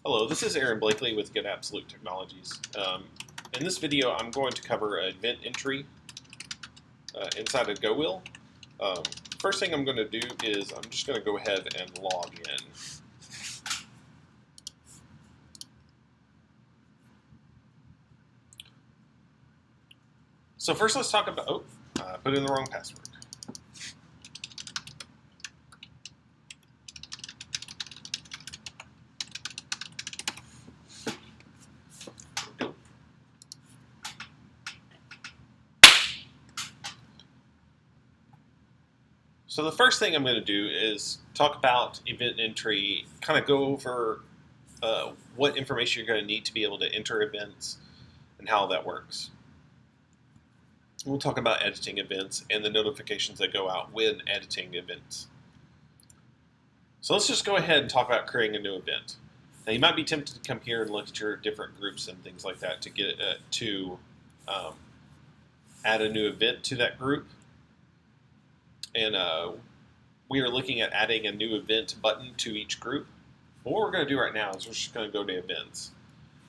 Hello, this is Aaron Blakely with Get Absolute Technologies. In this video, I'm going to cover event entry inside of GoWheel. First thing I'm going to do is I'm just going to go ahead and log in. So first let's talk about, put in the wrong password. So the first thing I'm going to do is talk about event entry, kind of go over what information you're going to need to be able to enter events and how that works. We'll talk about editing events and the notifications that go out when editing events. So let's just go ahead and talk about creating a new event. Now you might be tempted to come here and look at your different groups and things like that to get add a new event to that group. And we are looking at adding a new event button to each group. But what we're going to do right now is we're just going to go to events.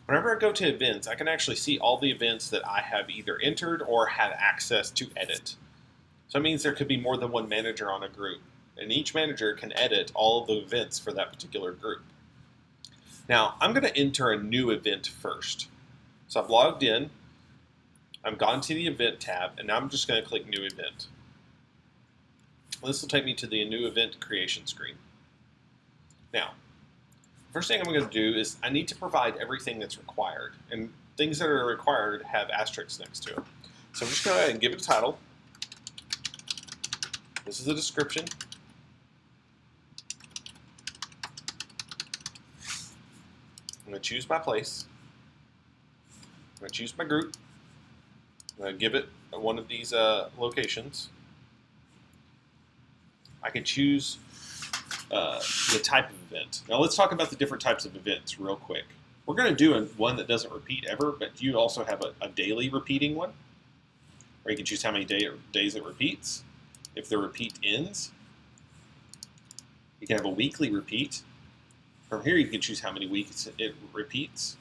Whenever I go to events, I can actually see all the events that I have either entered or had access to edit. So that means there could be more than one manager on a group, and each manager can edit all of the events for that particular group. Now, I'm going to enter a new event first. So I've logged in, I've gone to the event tab, and now I'm just going to click new event. This will take me to the new event creation screen. Now, first thing I'm going to do is I need to provide everything that's required, and things that are required have asterisks next to it. So I'm just going to go ahead and give it a title. This is the description. I'm going to choose my place. I'm going to choose my group. I'm going to give it one of these locations. I can choose the type of event. Now let's talk about the different types of events real quick. We're going to do one that doesn't repeat ever, but you also have a daily repeating one, or you can choose how many days it repeats. If the repeat ends, you can have a weekly repeat. From here you can choose how many weeks it repeats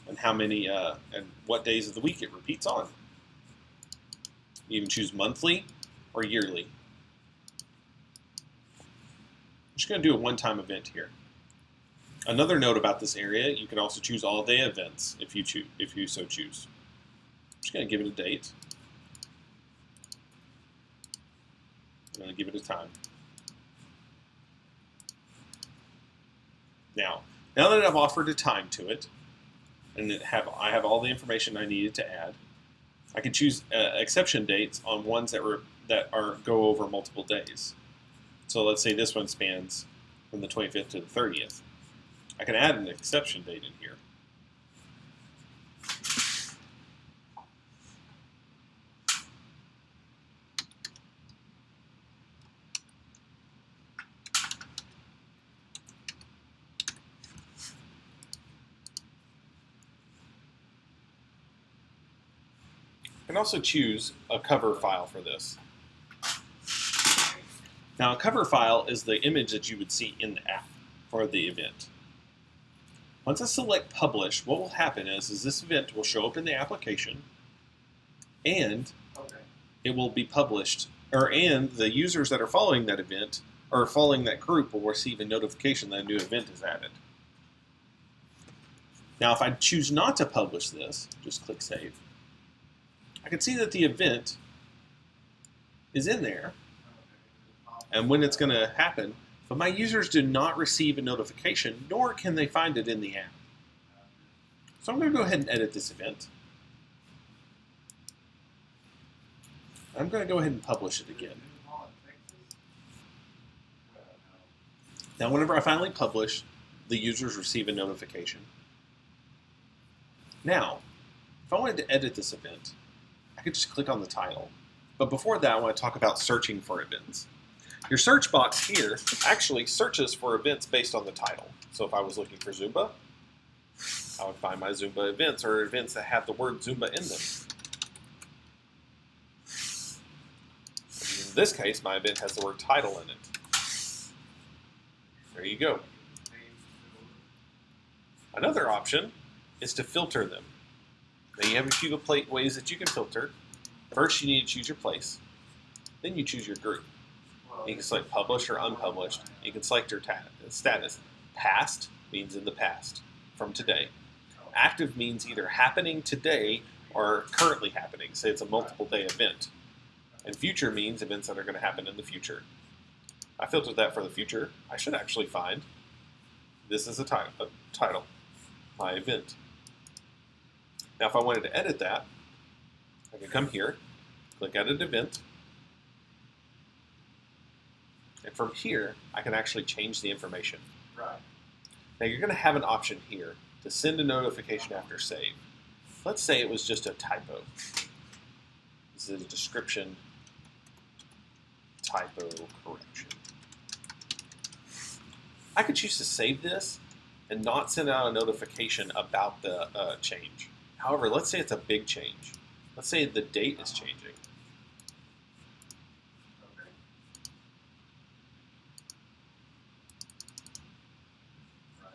and how many and what days of the week it repeats on. You can choose monthly or yearly. I'm just going to do a one-time event here. Another note about this area, you can also choose all-day events if you so choose. I'm just going to give it a date. I'm going to give it a time. Now that I've offered a time to it, and I have all the information I needed to add, I can choose exception dates on ones that go over multiple days. So let's say this one spans from the 25th to the 30th. I can add an exception date in here. I can also choose a cover file for this. Now, a cover file is the image that you would see in the app for the event. Once I select Publish, what will happen is this event will show up in the application, and it will be published, and the users that are following that event or following that group will receive a notification that a new event is added. Now, if I choose not to publish this, just click Save, I can see that the event is in there and when it's going to happen, but my users do not receive a notification, nor can they find it in the app. So I'm going to go ahead and edit this event. I'm going to go ahead and publish it again. Now, whenever I finally publish, the users receive a notification. Now, if I wanted to edit this event, I could just click on the title. But before that, I want to talk about searching for events. Your search box here actually searches for events based on the title. So if I was looking for Zumba, I would find my Zumba events or events that have the word Zumba in them. In this case, my event has the word title in it. There you go. Another option is to filter them. Now you have a few ways that you can filter. First, you need to choose your place. Then you choose your group. You can select published or unpublished. You can select your status. Past means in the past, from today. Active means either happening today or currently happening. Say it's a multiple day event. And future means events that are going to happen in the future. I filtered that for the future. I should actually find this is a title, my event. Now if I wanted to edit that, I can come here, click Edit Event, and from here I can actually change the information. Right. Now you're going to have an option here to send a notification after save. Let's say it was just a typo. This is a description typo correction. I could choose to save this and not send out a notification about the change. However, let's say it's a big change. Let's say the date is changing. Okay. Right.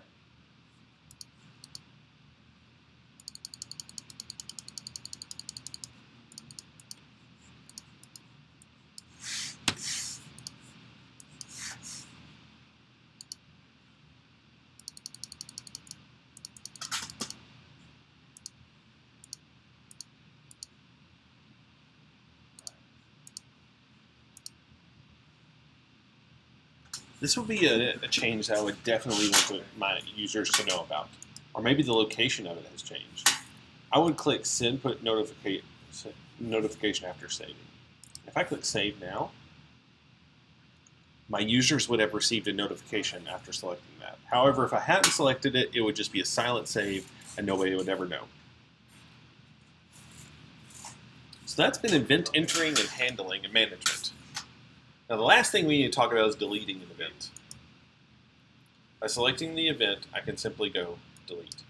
This would be a change that I would definitely want my users to know about. Or maybe the location of it has changed. I would click Send Put Notification after saving. If I click Save now, my users would have received a notification after selecting that. However, if I hadn't selected it, it would just be a silent save and nobody would ever know. So that's been event entering and handling and management. Now the last thing we need to talk about is deleting an event. By selecting the event, I can simply go delete.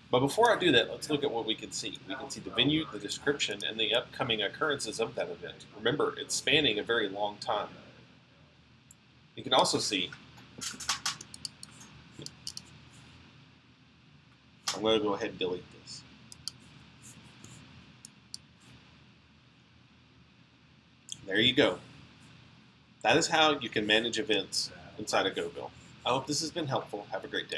But before I do that, let's look at what we can see. We can see the venue, the description, and the upcoming occurrences of that event. Remember, it's spanning a very long time. You can also see, I'm going to go ahead and delete this. There you go. That is how you can manage events inside of GoBill. I hope this has been helpful. Have a great day.